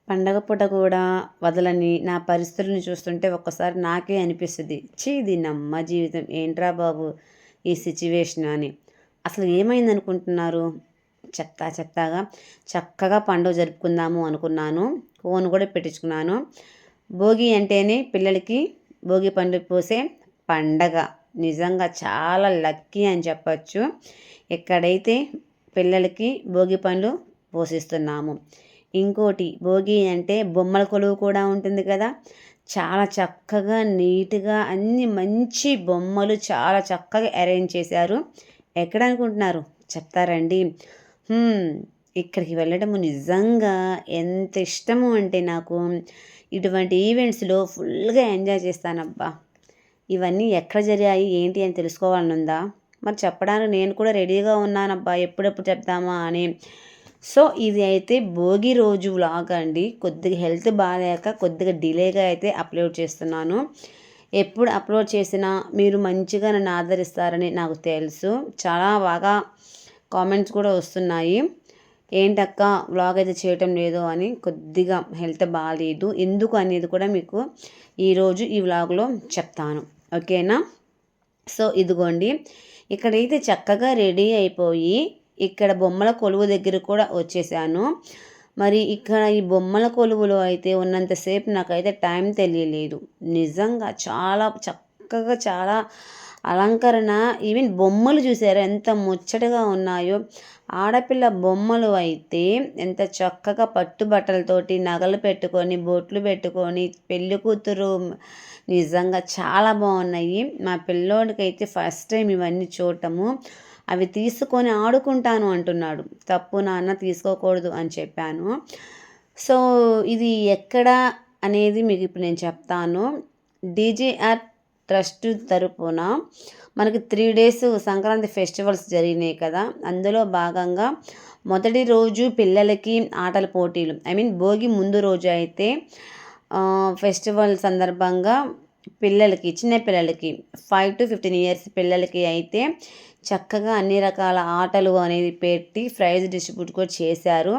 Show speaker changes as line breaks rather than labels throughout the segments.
పండగ పూట కూడా వదలని నా పరిస్థితులను చూస్తుంటే ఒక్కసారి నాకే అనిపిస్తుంది, దీనమ్మ జీవితం ఏంట్రా బాబు ఈ సిచ్యువేషన్ అని. అసలు ఏమైందనుకుంటున్నారు? చెప్తాగా చక్కగా పండుగ జరుపుకుందాము అనుకున్నాను. ఫోన్ కూడా పెట్టించుకున్నాను. భోగి అంటేనే పిల్లలకి భోగి పండు పోసే పండగ. నిజంగా చాలా లక్కీ అని చెప్పచ్చు. ఎక్కడైతే పిల్లలకి భోగి పండ్లు పోషిస్తున్నాము. ఇంకోటి, భోగి అంటే బొమ్మల కొలువు కూడా ఉంటుంది కదా. చాలా చక్కగా నీట్గా అన్ని మంచి బొమ్మలు చాలా చక్కగా అరేంజ్ చేశారు. ఎక్కడ అనుకుంటున్నారు? చెప్తారండి. ఇక్కడికి వెళ్ళడము నిజంగా ఎంత ఇష్టము అంటే నాకు ఇటువంటి ఈవెంట్స్లో ఫుల్గా ఎంజాయ్ చేస్తానబ్బా. ఇవన్నీ ఎక్కడ జరిగాయి ఏంటి అని తెలుసుకోవాలనుందా? మరి చెప్పడానికి నేను కూడా రెడీగా ఉన్నానబ్బా, ఎప్పుడెప్పుడు చెప్తామా అని. సో ఇది అయితే భోగి రోజు వ్లాగ్ అండి. కొద్దిగా హెల్త్ బాగాలేక కొద్దిగా డిలేగా అయితే అప్లోడ్ చేస్తున్నాను. ఎప్పుడు అప్లోడ్ చేసినా మీరు మంచిగా నన్ను ఆదరిస్తారని నాకు తెలుసు. చాలా బాగా కామెంట్స్ కూడా వస్తున్నాయి, ఏంటక్క వ్లాగ్ అయితే చేయటం లేదు అని. కొద్దిగా హెల్త్ బాగాలేదు, ఎందుకు అనేది కూడా మీకు ఈరోజు ఈ వ్లాగ్లో చెప్తాను, ఓకేనా? సో ఇదిగోండి, ఇక్కడైతే చక్కగా రెడీ అయిపోయి ఇక్కడ బొమ్మల కొలువు దగ్గర కూడా వచ్చేసాను. మరి ఇక్కడ ఈ బొమ్మల కొలువులో అయితే ఉన్నంతసేపు నాకైతే టైం తెలియలేదు. నిజంగా చాలా చక్కగా, చాలా అలంకరణ. ఈవెన్ బొమ్మలు చూసారా ఎంత ముచ్చటగా ఉన్నాయో. ఆడపిల్ల బొమ్మలు అయితే ఎంత చక్కగా పట్టుబట్టలతోటి నగలు పెట్టుకొని బొట్లు పెట్టుకొని పెళ్లి కూతురు. నిజంగా చాలా బాగున్నాయి. మా పిల్లోడికైతే ఫస్ట్ టైం ఇవన్నీ చూడటము. అవి తీసుకొని ఆడుకుంటాను అంటున్నాడు. తప్పు నాన్న, తీసుకోకూడదు అని చెప్పాను. సో ఇది ఎక్కడ అనేది మీకు ఇప్పుడు నేను చెప్తాను. డీజేఆర్ ట్రస్ట్ తరపున మనకి 3 days సంక్రాంతి ఫెస్టివల్స్ జరిగినాయి కదా. అందులో భాగంగా మొదటి రోజు పిల్లలకి ఆటల పోటీలు, భోగి ముందు రోజు అయితే ఫెస్టివల్ సందర్భంగా పిల్లలకి, చిన్న పిల్లలకి 5 to 15 years పిల్లలకి అయితే చక్కగా అన్ని రకాల ఆటలు అనేది పెట్టి ప్రైజ్ డిస్ట్రిబ్యూట్ కూడా చేశారు.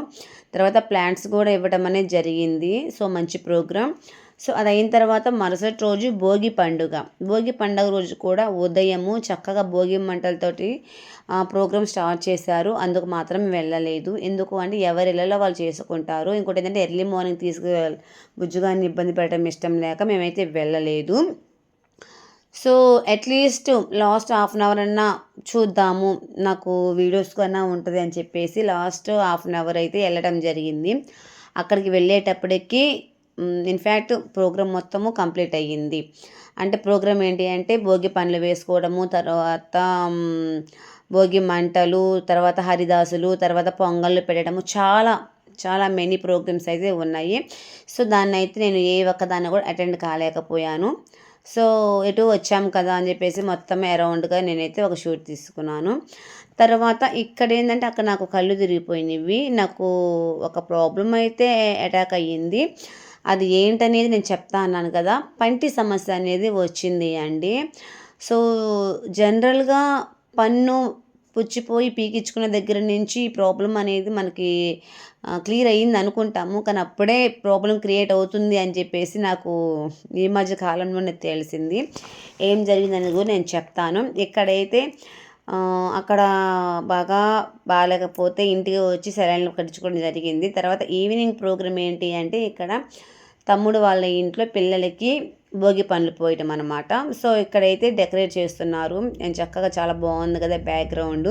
తర్వాత ప్లాంట్స్ కూడా ఇవ్వడం అనేది జరిగింది. సో మంచి ప్రోగ్రామ్. సో అది అయిన తర్వాత మరుసటి రోజు భోగి పండుగ. భోగి పండుగ రోజు కూడా ఉదయము చక్కగా భోగి మంటలతోటి ప్రోగ్రామ్ స్టార్ట్ చేశారు. అందుకు మాత్రం వెళ్ళలేదు. ఎందుకు అంటే ఎవరి ఇళ్ళలో వాళ్ళు చేసుకుంటారు. ఇంకోటి ఏంటంటే ఎర్లీ మార్నింగ్ బుజ్జుగాన్ని ఇబ్బంది పెట్టడం ఇష్టం లేక మేమైతే వెళ్ళలేదు. So at least last half an hour అన్నా చూద్దాము, నాకు వీడియోస్ కన్నా ఉంటుంది అని చెప్పేసి లాస్ట్ హాఫ్ అన్ అవర్ అయితే వెళ్ళడం జరిగింది. అక్కడికి వెళ్ళేటప్పటికి ఇన్ఫ్యాక్ట్ ప్రోగ్రామ్ మొత్తము కంప్లీట్ అయ్యింది. అంటే ప్రోగ్రామ్ ఏంటి అంటే భోగి పండ్లు వేసుకోవడము, తర్వాత భోగి మంటలు, తర్వాత హరిదాసులు, తర్వాత పొంగళ్ళు పెట్టడము, చాలా చాలా మెనీ ప్రోగ్రామ్స్ అయితే ఉన్నాయి. సో దాన్ని అయితే నేను ఏ ఒక్కదాన్ని కూడా అటెండ్ కాలేకపోయాను. సో ఎటు వచ్చాం కదా అని చెప్పేసి మొత్తం అరౌండ్గా నేనైతే ఒక షూట్ తీసుకున్నాను. తర్వాత ఇక్కడ ఏంటంటే అక్కడ నాకు కళ్ళు తిరిగిపోయినవి. నాకు ఒక ప్రాబ్లం అయితే అటాక్ అయ్యింది. అది ఏంటనేది నేను చెప్తా అన్నాను కదా. పంటి సమస్య అనేది వచ్చింది అండి. సో జనరల్గా పన్ను పుచ్చిపోయి పీకించుకున్న దగ్గర నుంచి ప్రాబ్లం అనేది మనకి క్లియర్ అయ్యింది అనుకుంటాము. కానీ అప్పుడే ప్రాబ్లం క్రియేట్ అవుతుంది అని చెప్పేసి నాకు ఈ మధ్య కాలంలోనే తెలిసింది. ఏం జరిగిందని కూడా నేను చెప్తాను. ఇక్కడైతే అక్కడ బాగా బాగాలేకపోతే ఇంటికి వచ్చి సెలైన్లు కట్టించుకోవడం జరిగింది. తర్వాత ఈవినింగ్ ప్రోగ్రామ్ ఏంటి అంటే ఇక్కడ తమ్ముడు వాళ్ళ ఇంట్లో పిల్లలకి భోగి పండ్లు పోయటం అనమాట. సో ఇక్కడైతే డెకరేట్ చేస్తున్నారు. నేను చక్కగా చాలా బాగుంది కదా బ్యాక్గ్రౌండ్.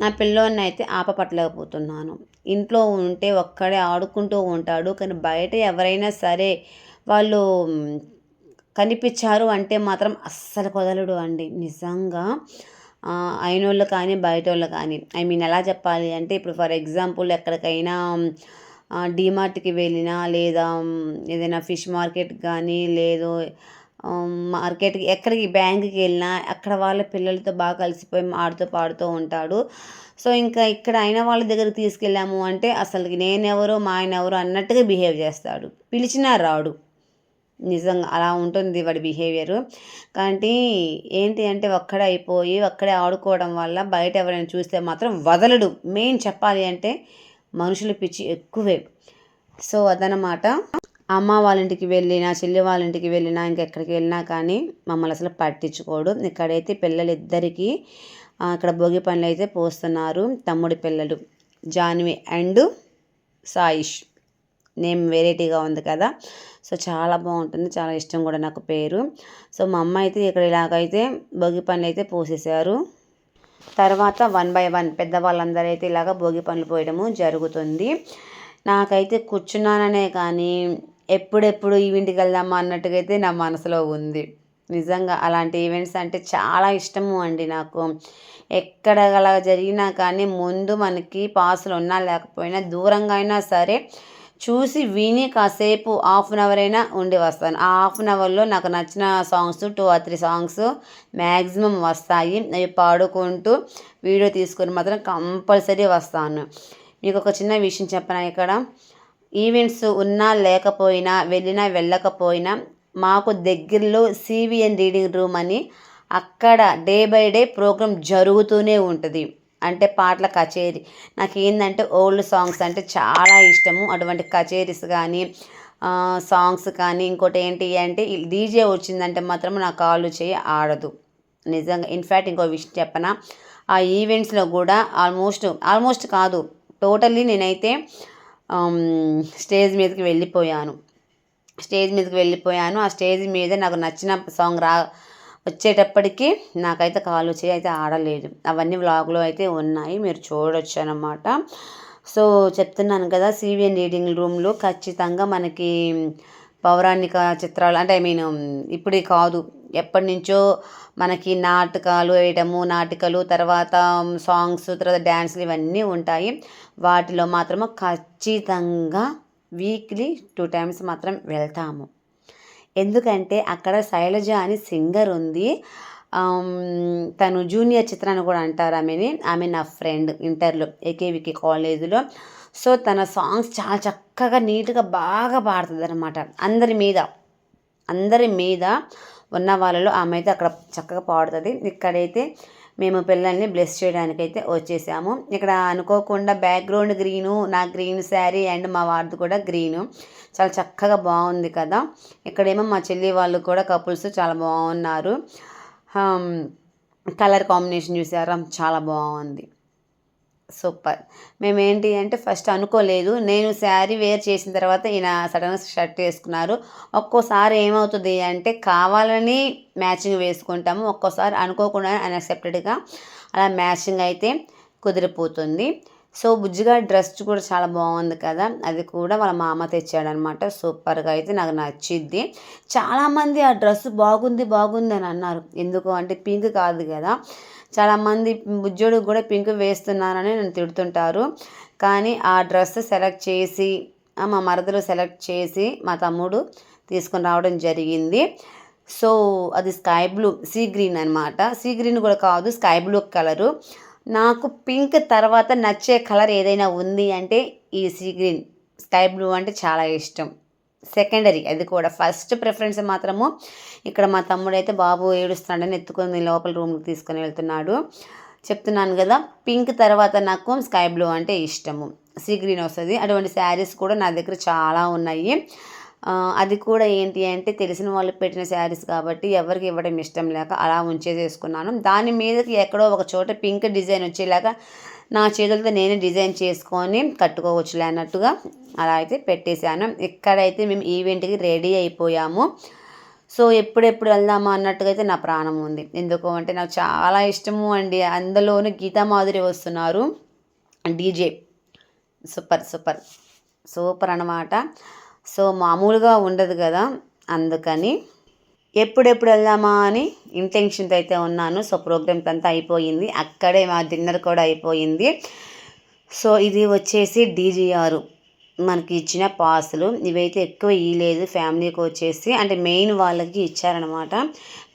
నా పిల్లోడిని అయితే ఆపపట్టలేకపోతున్నాను. ఇంట్లో ఉంటే ఒక్కడే ఆడుకుంటూ ఉంటాడు. కానీ బయట ఎవరైనా సరే వాళ్ళు కనిపించారు అంటే మాత్రం అస్సలు వదలడు అండి. నిజంగా అయినోళ్ళు కానీ బయట వాళ్ళు కానీ, ఎలా చెప్పాలి అంటే ఇప్పుడు ఫర్ ఎగ్జాంపుల్ ఎక్కడికైనా డీమార్ట్కి వెళ్ళినా, లేదా ఏదైనా ఫిష్ మార్కెట్ కానీ, లేదు మార్కెట్కి, ఎక్కడికి బ్యాంకుకి వెళ్ళినా అక్కడ వాళ్ళ పిల్లలతో బాగా కలిసిపోయి ఆడుతూ పాడుతూ ఉంటాడు. సో ఇంకా ఇక్కడ అయిన వాళ్ళ దగ్గరికి తీసుకెళ్ళాము అంటే అసలు నేనెవరో మా ఆయన ఎవరో అన్నట్టుగా బిహేవ్ చేస్తాడు. పిలిచినా రాడు. నిజంగా అలా ఉంటుంది వాడి బిహేవియరు. కానీ ఏంటి అంటే ఒక్కడే అయిపోయి ఒక్కడే ఆడుకోవడం వల్ల బయట ఎవరైనా చూస్తే మాత్రం వదలడు. మెయిన్ చెప్పాలి అంటే మనుషుల పిచ్చి ఎక్కువే. సో అదనమాట. అమ్మ వాళ్ళ ఇంటికి వెళ్ళినా, చెల్లి వాళ్ళ ఇంటికి వెళ్ళినా, ఇంకెక్కడికి వెళ్ళినా కానీ మమ్మల్ని అసలు పట్టించుకోడు. ఇక్కడైతే పిల్లలిద్దరికీ ఇక్కడ భోగి పనులు అయితే పోస్తున్నారు. తమ్ముడి పిల్లలు జాన్వి అండ్ సాయిష్. నేమ్ వెరైటీగా ఉంది కదా. సో చాలా బాగుంటుంది, చాలా ఇష్టం కూడా నాకు పేరు. సో మా అమ్మ అయితే ఇక్కడ ఇలాగైతే భోగి పనులు అయితే పోసేసారు. తర్వాత 1 బై 1 పెద్దవాళ్ళందరూ అయితే ఇలాగ భోగి పనులు పోయడము జరుగుతుంది. నాకైతే కూర్చున్నాననే కానీ ఎప్పుడెప్పుడు ఈవెంట్కి వెళ్దామా అన్నట్టుగా అయితే నా మనసులో ఉంది. నిజంగా అలాంటి ఈవెంట్స్ అంటే చాలా ఇష్టము అండి నాకు. ఎక్కడ అలా జరిగినా కానీ ముందు మనకి పాసులు ఉన్నా లేకపోయినా దూరంగా అయినా సరే చూసి విని కాసేపు హాఫ్ అన్ అవర్ అయినా ఉండి వస్తాను. ఆ హాఫ్ అన్ అవర్లో నాకు నచ్చిన సాంగ్స్ 2 or 3 సాంగ్స్ మ్యాక్సిమం వస్తాయి. అవి పాడుకుంటూ వీడియో తీసుకొని మాత్రం కంపల్సరీ వస్తాను. మీకు ఒక చిన్న విషయం చెప్పనా, ఇక్కడ ఈవెంట్స్ ఉన్నా లేకపోయినా, వెళ్ళినా వెళ్ళకపోయినా మాకు దగ్గరలో సివిఎన్ రీడింగ్ రూమ్ అని అక్కడ డే బై డే ప్రోగ్రామ్ జరుగుతూనే ఉంటుంది. అంటే పాటల కచేరీ. నాకు ఏంటంటే ఓల్డ్ సాంగ్స్ అంటే చాలా ఇష్టము. అటువంటి కచేరీస్ కానీ సాంగ్స్ కానీ, ఇంకోటి ఏంటి అంటే డీజే వచ్చిందంటే మాత్రం నా కాళ్ళు చేయి ఆడదు నిజంగా. ఇన్ఫ్యాక్ట్ ఇంకో విషయం చెప్పనా, ఆ ఈవెంట్స్లో కూడా ఆల్మోస్ట్ కాదు, టోటల్లీ నేనైతే స్టేజ్ మీదకి వెళ్ళిపోయాను. ఆ స్టేజ్ మీద నాకు నచ్చిన సాంగ్ వచ్చేటప్పటికి నాకైతే కాలు చేయి అయితే ఆడలేదు. అవన్నీ వ్లాగ్లో అయితే ఉన్నాయి, మీరు చూడొచ్చు అన్నమాట. సో చెప్తున్నాను కదా, సివిఎన్ రీడింగ్ రూమ్లో ఖచ్చితంగా మనకి పౌరాణిక చిత్రాలు అంటే ఇప్పుడే కాదు, ఎప్పటి నుంచో మనకి నాటకాలు వేయటము, తర్వాత సాంగ్స్, తర్వాత డ్యాన్సులు ఇవన్నీ ఉంటాయి. వాటిలో మాత్రము ఖచ్చితంగా వీక్లీ 2 times మాత్రం వెళ్తాము. ఎందుకంటే అక్కడ శైలజ అని సింగర్ ఉంది. తను జూనియర్ చిత్రాన్ని కూడా అంటారు ఆమె నా ఫ్రెండ్ ఇంటర్లో ఏకేవికి కాలేజీలో. సో తన సాంగ్స్ చాలా చక్కగా నీట్గా బాగా పాడుతుంది అనమాట. అందరి మీద ఉన్న వాళ్ళలో ఆమె అయితే అక్కడ చక్కగా పాడుతుంది. ఇక్కడైతే మేము పిల్లల్ని బ్లెస్ చేయడానికైతే వచ్చేసాము. ఇక్కడ అనుకోకుండా బ్యాక్గ్రౌండ్ గ్రీను, నా గ్రీన్ శారీ అండ్ మా వారిది కూడా గ్రీను, చాలా చక్కగా బాగుంది కదా. ఇక్కడేమో మా చెల్లి వాళ్ళు కూడా కపుల్స్ చాలా బాగున్నారు. కలర్ కాంబినేషన్ చూసారా, చాలా బాగుంది, సూపర్. మేమేంటి అంటే ఫస్ట్ అనుకోలేదు, నేను శారీ వేర్ చేసిన తర్వాత ఈయన సడన్గా షర్ట్ వేసుకున్నారు. ఒక్కోసారి ఏమవుతుంది అంటే కావాలని మ్యాచింగ్ వేసుకుంటాము, ఒక్కోసారి అనుకోకుండా అన్ఎక్స్పెక్టెడ్గా అలా మ్యాచింగ్ అయితే కుదిరిపోతుంది. సో బుజ్జిగా డ్రెస్ కూడా చాలా బాగుంది కదా, అది కూడా వాళ్ళ మామ తెచ్చాడనమాట. సూపర్గా అయితే నాకు నచ్చిద్ది. చాలామంది ఆ డ్రెస్ బాగుంది అని అన్నారు. ఎందుకు అంటే పింక్ కాదు కదా, చాలామంది బుజ్జోడికి కూడా పింక్ వేస్తున్నానని నన్ను తిడుతుంటారు. కానీ ఆ డ్రెస్ సెలెక్ట్ చేసి మా మరదలు సెలెక్ట్ చేసి మా తమ్ముడు తీసుకొని రావడం జరిగింది. సో అది స్కై బ్లూ, సీ గ్రీన్ అనమాట. సీ గ్రీన్ కూడా కాదు, స్కై బ్లూ కలరు. నాకు పింక్ తర్వాత నచ్చే కలర్ ఏదైనా ఉంది అంటే ఈ సీ గ్రీన్, స్కై బ్లూ అంటే చాలా ఇష్టం. సెకండరీ, అది కూడా ఫస్ట్ ప్రిఫరెన్స్ మాత్రము ఇక్కడ మా తమ్ముడు అయితే బాబు ఏడుస్తున్నాడని ఎత్తుకొని లోపల రూమ్కి తీసుకొని వెళ్తున్నాడు. చెప్తున్నాను కదా, పింక్ తర్వాత నాకు స్కై బ్లూ అంటే ఇష్టము, సీ గ్రీన్ వస్తుంది. అటువంటి శారీస్ కూడా నా దగ్గర చాలా ఉన్నాయి. అది కూడా ఏంటి అంటే తెలిసిన వాళ్ళు పెట్టిన శారీస్ కాబట్టి ఎవరికి ఇవ్వడం ఇష్టం లేక అలా ఉంచేసేసుకున్నాను. దాని మీదకి ఎక్కడో ఒక చోట పింక్ డిజైన్ వచ్చేలాగా నా చేతులతో నేనే డిజైన్ చేసుకొని కట్టుకోవచ్చులే అన్నట్టుగా అలా అయితే పెట్టేశాను. ఇక్కడైతే మేము ఈవెంట్కి రెడీ అయిపోయాము. సో ఎప్పుడెప్పుడు వెళ్దామా అన్నట్టుగా అయితే నా ప్రాణం ఉంది. ఎందుకు అంటే నాకు చాలా ఇష్టము అండి. అందులోనూ గీతా మాధురి వస్తున్నారు, డీజే సూపర్ అన్నమాట. సో మామూలుగా ఉండదు కదా, అందుకని ఎప్పుడెప్పుడు వెళ్దామా అని ఇంటెన్షన్తో అయితే ఉన్నాను. సో ప్రోగ్రామ్స్ అంతా అయిపోయింది, అక్కడే మా డిన్నర్ కూడా అయిపోయింది. సో ఇది వచ్చేసి DGR మనకి ఇచ్చిన పాసులు. ఇవైతే ఎక్కువ ఇవ్వలేదు, ఫ్యామిలీకి వచ్చేసి అంటే మెయిన్ వాళ్ళకి ఇచ్చారనమాట.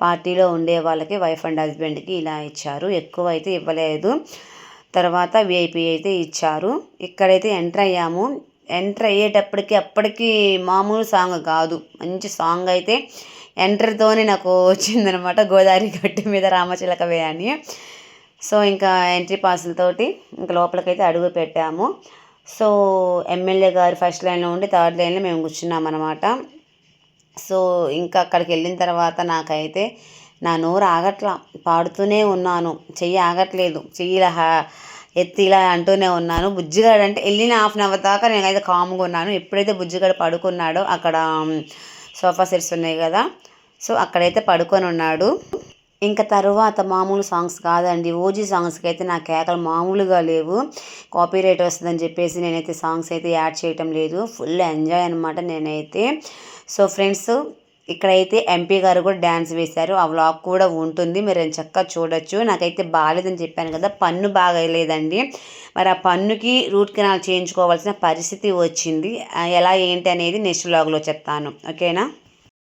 పార్టీలో ఉండే వాళ్ళకి, వైఫ్ అండ్ హస్బెండ్కి ఇలా ఇచ్చారు, ఎక్కువ అయితే ఇవ్వలేదు. తర్వాత VIP అయితే ఇచ్చారు. ఇక్కడైతే ఎంటర్ అయ్యాము. ఎంటర్ అప్పటికి మామూలు సాంగ్ కాదు, మంచి సాంగ్ అయితే ఎంటర్తోనే నాకు వచ్చిందనమాట, గోదావరి గట్టు మీద రామచిలకవే అని. సో ఇంకా ఎంట్రీ పాసులతోటి ఇంకా లోపలికైతే అడుగు పెట్టాము. సో ఎమ్మెల్యే గారు ఫస్ట్ లైన్లో ఉండి థర్డ్ లైన్లో మేము కూర్చున్నాం అనమాట. సో ఇంకా అక్కడికి వెళ్ళిన తర్వాత నాకైతే నా నోరు ఆగట్లా, పాడుతూనే ఉన్నాను, చెయ్యి ఆగట్లేదు, చెయ్యి ఇలా ఎత్తి ఇలా అంటూనే ఉన్నాను. బుజ్జిగాడు అంటే వెళ్ళిన హాఫ్ అన్ అవర్ దాకా నేనైతే కామ్గా ఉన్నాను. ఎప్పుడైతే బుజ్జిగాడు పడుకున్నాడో అక్కడ సోఫా సెట్స్ ఉన్నాయి కదా, సో అక్కడైతే పడుకొని ఉన్నాడు. ఇంకా తరువాత మామూలు సాంగ్స్ కాదండి, ఓజీ సాంగ్స్కి అయితే నా కేకలు మామూలుగా లేవు. కాపీరైట్ వస్తుందని చెప్పేసి నేనైతే సాంగ్స్ అయితే యాడ్ చేయటం లేదు. ఫుల్ ఎంజాయ్ అనమాట నేనైతే. సో ఫ్రెండ్స్, ఇక్కడైతే ఎంపీ గారు కూడా డ్యాన్స్ వేశారు. ఆ వ్లాగ్ కూడా ఉంటుంది, మీరు చక్కగా చూడొచ్చు. నాకైతే బాగాలేదని చెప్పాను కదా, పన్ను బాగాలేదండి. మరి ఆ పన్నుకి రూట్ కెనాల్ చేయించుకోవాల్సిన పరిస్థితి వచ్చింది. ఎలా ఏంటి అనేది నెక్స్ట్ వ్లాగ్లో చెప్తాను. ఓకేనా?